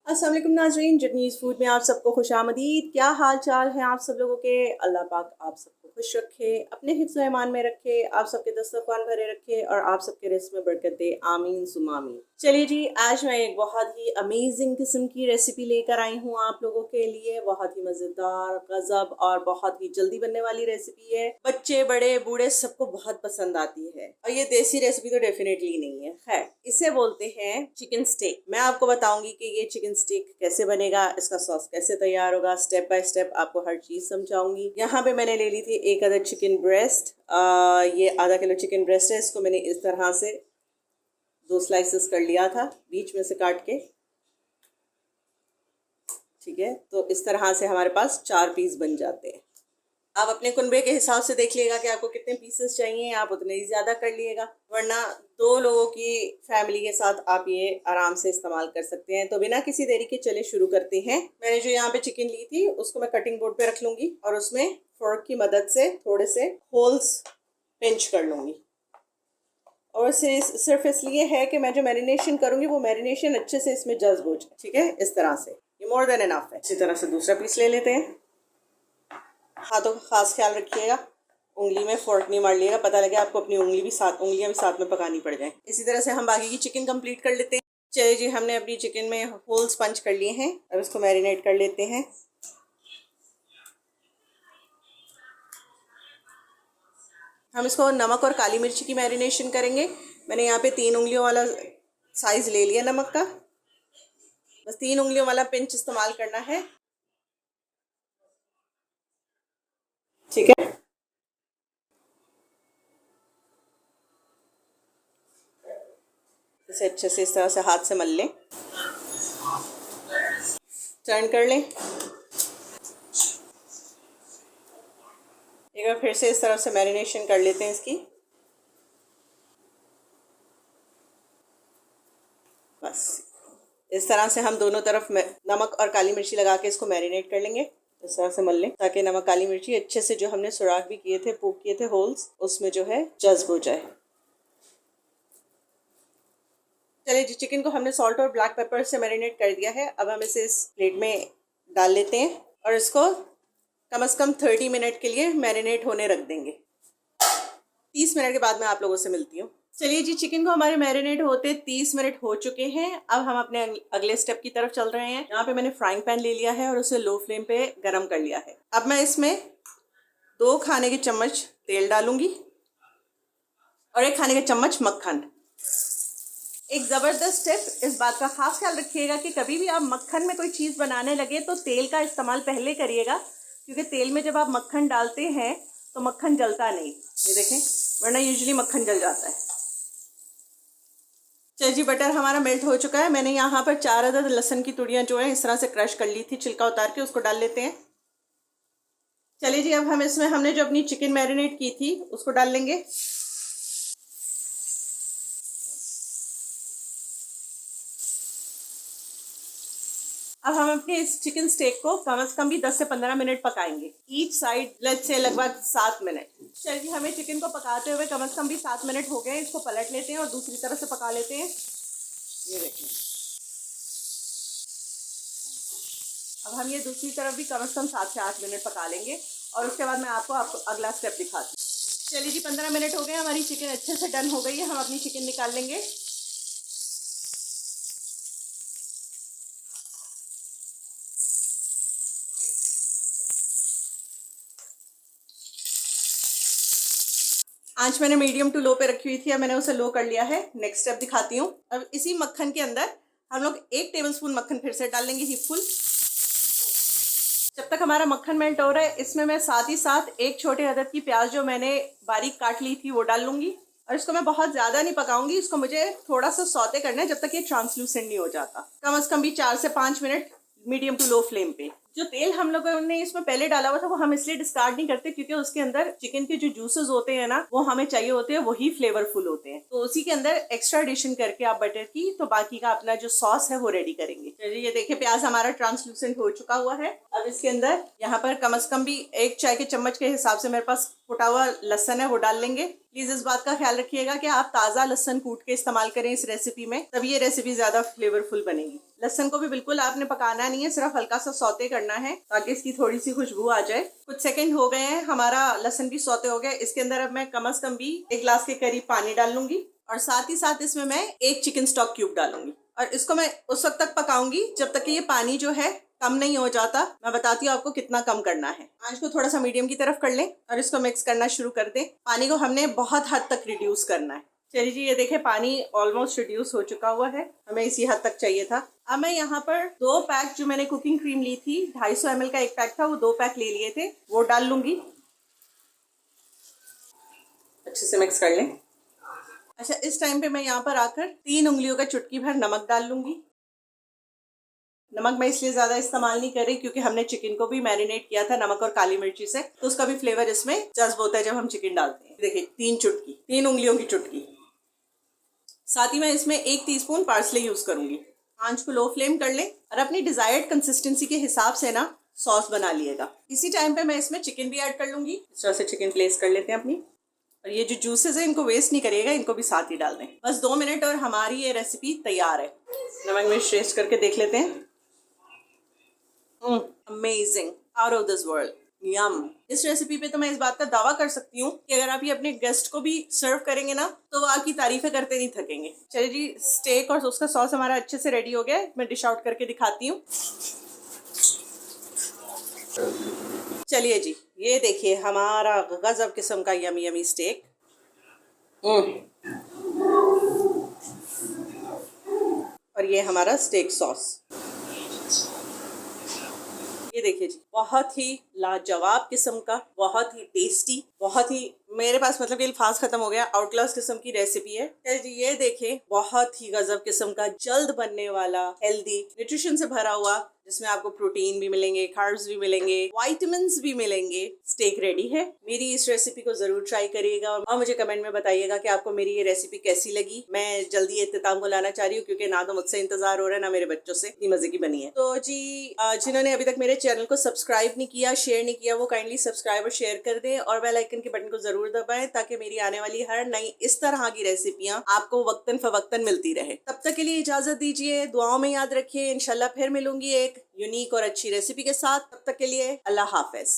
अस्सलाम वालेकुम नाज़रीन, जर्नीज़ फूड में आप सबको खुशामदीद। क्या हाल चाल है आप सब लोगों के? अल्लाह पाक आप सबको खुश रखे, अपने हिफ्ज़ ईमान में रखे, आप सबके दस्तरखान भरे रखे और आप सबके रिज़्क़ में बरकत दे। आमीन सुम्मा आमीन। चलिए जी, आज मैं एक बहुत ही अमेजिंग किस्म की रेसिपी लेकर आई हूँ आप लोगों के लिए। बहुत ही मज़ेदार, गज़ब और बहुत ही जल्दी बनने वाली रेसिपी है। बच्चे बड़े बूढ़े सबको बहुत पसंद आती है और ये देसी रेसिपी तो डेफिनेटली नहीं है। खैर, इसे बोलते हैं चिकन स्टेक। मैं आपको बताऊंगी कि ये चिकन स्टेक कैसे बनेगा, इसका सॉस कैसे तैयार होगा, स्टेप बाय स्टेप आपको हर चीज समझाऊंगी। यहाँ पे मैंने ले ली थी एक अदद चिकन ब्रेस्ट। ये आधा किलो चिकन ब्रेस्ट है। इसको मैंने इस तरह से 2 स्लाइसेस कर लिया था, बीच में से काट के। ठीक है, तो इस तरह से हमारे पास 4 पीस बन जाते हैं। आप अपने कुनबे के हिसाब से देख लिएगा कि आपको कितने पीसेस चाहिए, आप उतने ही ज़्यादा कर लिएगा, वरना 2 लोगों की फैमिली के साथ आप ये आराम से इस्तेमाल कर सकते हैं। तो बिना किसी देरी के चले शुरू करते हैं। मैंने जो यहाँ पे चिकन ली थी उसको मैं कटिंग बोर्ड पे रख लूँगी और उसमें फोर्क की मदद से थोड़े से होल्स पिंच कर लूँगी। और सिर्फ इसलिए है कि मैं जो मैरिनेशन करूँगी वो मैरिनेशन अच्छे से इसमें जज्ब हो जाए। ठीक है, इस तरह से ये मोर देन इनफ है। इसी तरह से दूसरा पीस ले लेते हैं। हाथों का खास ख्याल रखिएगा, उंगली में फोर्क नहीं मार लिएगा, पता लगे आपको अपनी उंगलियां भी साथ में पकानी पड़ जाए। इसी तरह से हम बाकी की चिकन कंप्लीट कर लेते हैं। चलिए जी, हमने अपनी चिकन में होल्स पंच कर लिए हैं। अब इसको मैरिनेट कर लेते हैं। हम इसको नमक और काली मिर्ची की मैरिनेशन करेंगे। मैंने यहाँ पे 3 उंगलियों वाला साइज ले लिया नमक का। बस 3 उंगलियों वाला पिंच इस्तेमाल करना है। ठीक है, इसे अच्छे से इस तरह से हाथ से मल लें, टर्न कर लें। एक बार फिर से इस तरह से मैरिनेशन कर लेते हैं इसकी। बस इस तरह से हम दोनों तरफ नमक और काली मिर्ची लगा के इसको मैरिनेट कर लेंगे। इस तरह से मल लें ताकि नमक काली मिर्ची अच्छे से, जो हमने सुराख भी किए थे, पोक किए थे होल्स, उसमें जो है जज्ब हो जाए। चलिए जी, चिकन को हमने सॉल्ट और ब्लैक पेपर से मैरिनेट कर दिया है। अब हम इसे इस प्लेट में डाल लेते हैं और इसको कम से कम 30 मिनट के लिए मैरिनेट होने रख देंगे। 30 मिनट के बाद मैं आप लोगों से मिलती हूँ। चलिए जी, चिकन को हमारे मैरिनेट होते 30 मिनट हो चुके हैं। अब हम अपने अगले स्टेप की तरफ चल रहे हैं। यहाँ पे मैंने फ्राइंग पैन ले लिया है और उसे लो फ्लेम पे गरम कर लिया है। अब मैं इसमें 2 खाने के चम्मच तेल डालूंगी और 1 खाने के चम्मच मक्खन। एक ज़बरदस्त टिप, इस बात का खास ख्याल रखिएगा कि कभी भी आप मक्खन में कोई चीज़ बनाने लगे तो तेल का इस्तेमाल पहले करिएगा, क्योंकि तेल में जब आप मक्खन डालते हैं तो मक्खन जलता नहीं। ये देखें, वरना यूजुअली मक्खन जल जाता है। चलिए जी, बटर हमारा मेल्ट हो चुका है। मैंने यहाँ पर 4 अदद लहसुन की तुड़ियाँ जो है इस तरह से क्रश कर ली थी, छिलका उतार के उसको डाल लेते हैं। चलिए जी, अब हम इसमें हमने जो अपनी चिकन मैरिनेट की थी उसको डाल लेंगे। अब हम अपने इस चिकन स्टेक को कम से कम भी 10 से 15 मिनट पकाएंगे। ईच साइड लेट्स से लगभग 7 मिनट। चलिए, हमें चिकन को पकाते हुए कम से कम भी 7 मिनट हो गए। इसको पलट लेते हैं और दूसरी तरफ से पका लेते हैं। ये देखिए, अब हम ये दूसरी तरफ भी कम से कम 7 से 8 मिनट पका लेंगे और उसके बाद मैं आपको अगला स्टेप दिखाती हूँ। चलिए जी, 15 मिनट हो गए, हमारी चिकन अच्छे से डन हो गई है। हम अपनी चिकन निकाल लेंगे। आंच मैंने मीडियम टू लो पे रखी हुई थी, अब मैंने उसे लो कर लिया है। नेक्स्ट स्टेप दिखाती हूँ। अब इसी मक्खन के अंदर हम लोग 1 टेबलस्पून मक्खन फिर से डाल लेंगे, हीप फुल। जब तक हमारा मक्खन मेल्ट हो रहा है, इसमें मैं साथ ही साथ 1 छोटे अदद की प्याज जो मैंने बारीक काट ली थी वो डाल लूँगी। और इसको मैं बहुत ज़्यादा नहीं पकाऊंगी, इसको मुझे थोड़ा सा सौते करना है जब तक ये ट्रांसलूसेंट नहीं हो जाता। कम से कम भी 4 से 5 minute medium to low flame पे। जो तेल हम लोगों ने इसमें पहले डाला हुआ था वो हम इसलिए डिस्कार्ड नहीं करते, क्योंकि उसके अंदर चिकन के जो जूसेस होते हैं ना, वो हमें चाहिए होते हैं, वही फ्लेवरफुल होते हैं। तो उसी के अंदर एक्स्ट्रा एडिशन करके आप बटर की, तो बाकी का अपना जो सॉस है वो रेडी करेंगे। चलिए, ये देखिए, प्याज हमारा ट्रांसलूसेंट हो चुका हुआ है। अब इसके अंदर यहाँ पर कम से कम भी 1 चाय के चम्मच के हिसाब से मेरे पास कुटा हुआ लहसुन है वो डाल लेंगे। प्लीज इस बात का ख्याल रखिएगा कि आप ताज़ा लहसुन कूट के इस्तेमाल करें इस रेसिपी में, तभी ये रेसिपी ज़्यादा फ्लेवरफुल बनेगी। लहसुन को भी बिल्कुल आपने पकाना नहीं है, सिर्फ हल्का सा सौते करना है ताकि इसकी थोड़ी सी खुशबू आ जाए। कुछ सेकंड हो गए हैं, हमारा लहसुन भी सौते हो गया। इसके अंदर अब मैं कम से कम भी 1 गिलास के करीब पानी डाल लूंगी और साथ ही साथ इसमें मैं 1 चिकन स्टॉक क्यूब डालूंगी और इसको मैं उस वक्त तक पकाऊंगी जब तक कि ये पानी जो है कम नहीं हो जाता। मैं बताती हूँ आपको कितना कम करना है। आंच को थोड़ा सा मीडियम की तरफ कर लें और इसको मिक्स करना शुरू कर दें। पानी को हमने बहुत हद तक रिड्यूस करना है। चलिए जी, ये देखें पानी ऑलमोस्ट रिड्यूस हो चुका हुआ है, हमें इसी हद तक चाहिए था। अब मैं यहाँ पर 2 पैक जो मैंने कुकिंग क्रीम ली थी, 250 ml का 1 पैक था, वो 2 पैक ले लिए थे, वो डाल लूंगी। अच्छे से मिक्स कर लें। अच्छा, इस टाइम पे मैं यहाँ पर आकर 3 उंगलियों का चुटकी भर नमक डाल लूंगी। नमक मैं इसलिए ज़्यादा इस्तेमाल नहीं कर रही क्योंकि हमने चिकन को भी मैरिनेट किया था नमक और काली मिर्ची से, तो उसका भी फ्लेवर इसमें जज्ब होता है जब हम चिकन डालते हैं। देखिए 3 उंगलियों की चुटकी। साथ ही मैं इसमें 1 टीस्पून पार्सले यूज करूंगी। आंच को लो फ्लेम कर लें और अपनी डिजायर्ड कंसिस्टेंसी के हिसाब से ना सॉस बना लिएगा। इसी टाइम पे मैं इसमें चिकन भी ऐड कर लूंगी। इस तरह से चिकन प्लेस कर लेते हैं अपनी, और ये जो जूसेस है इनको वेस्ट नहीं करिएगा, इनको भी साथ ही डाल दें। बस 2 मिनट और हमारी ये रेसिपी तैयार है। नमक मिर्च टेस्ट करके देख लेते हैं। Amazing, out of this world, yum. इस रेसिपी पे तो मैं इस बात का दावा कर सकती हूँ कि अगर आप ये अपने गेस्ट को भी सर्व करेंगे ना तो वो आपकी तारीफें करते नहीं थकेंगे। चलिए जी, स्टेक और उसका सॉस हमारा अच्छे से रेडी हो गया है। मैं डिश आउट करके दिखाती हूँ। चलिए जी, ये देखिए हमारा गजब किस्म का यमी यमी स्टेक। और ये हमारा स्टेक सॉस, ये देखिए जी, बहुत ही लाजवाब किस्म का, बहुत ही टेस्टी, बहुत ही, मेरे पास मतलब ये अल्फाज खत्म हो गया, आउट क्लास किस्म की रेसिपी है। जी ये देखिए, बहुत ही गजब किस्म का, जल्द बनने वाला, हेल्दी, न्यूट्रिशन से भरा हुआ, जिसमें आपको प्रोटीन भी मिलेंगे, कार्ब्स भी मिलेंगे, विटामिन्स भी मिलेंगे, स्टेक रेडी है। मेरी इस रेसिपी को जरूर ट्राई करिएगा और मुझे कमेंट में बताइएगा कि आपको मेरी ये रेसिपी कैसी लगी। मैं जल्दी इख्तिताम को लाना चाह रही हूँ क्योंकि ना तो मुझसे इंतजार हो रहा है ना मेरे बच्चों से। इतनी मजे की बनी है। तो जी, जिन्होंने अभी तक मेरे चैनल को सब्सक्राइब नहीं किया, शेयर नहीं किया, वो काइंडली सब्सक्राइब और शेयर कर दें और बेल आइकन के बटन को जरूर दबाएं ताकि मेरी आने वाली हर नई इस तरह की रेसिपियां आपको वक्तन फवक्तन मिलती रहे। तब तक के लिए इजाजत दीजिए, दुआओं में याद रखिए। इंशाल्लाह फिर मिलूंगी एक यूनिक और अच्छी रेसिपी के साथ। तब तक के लिए अल्लाह हाफिज।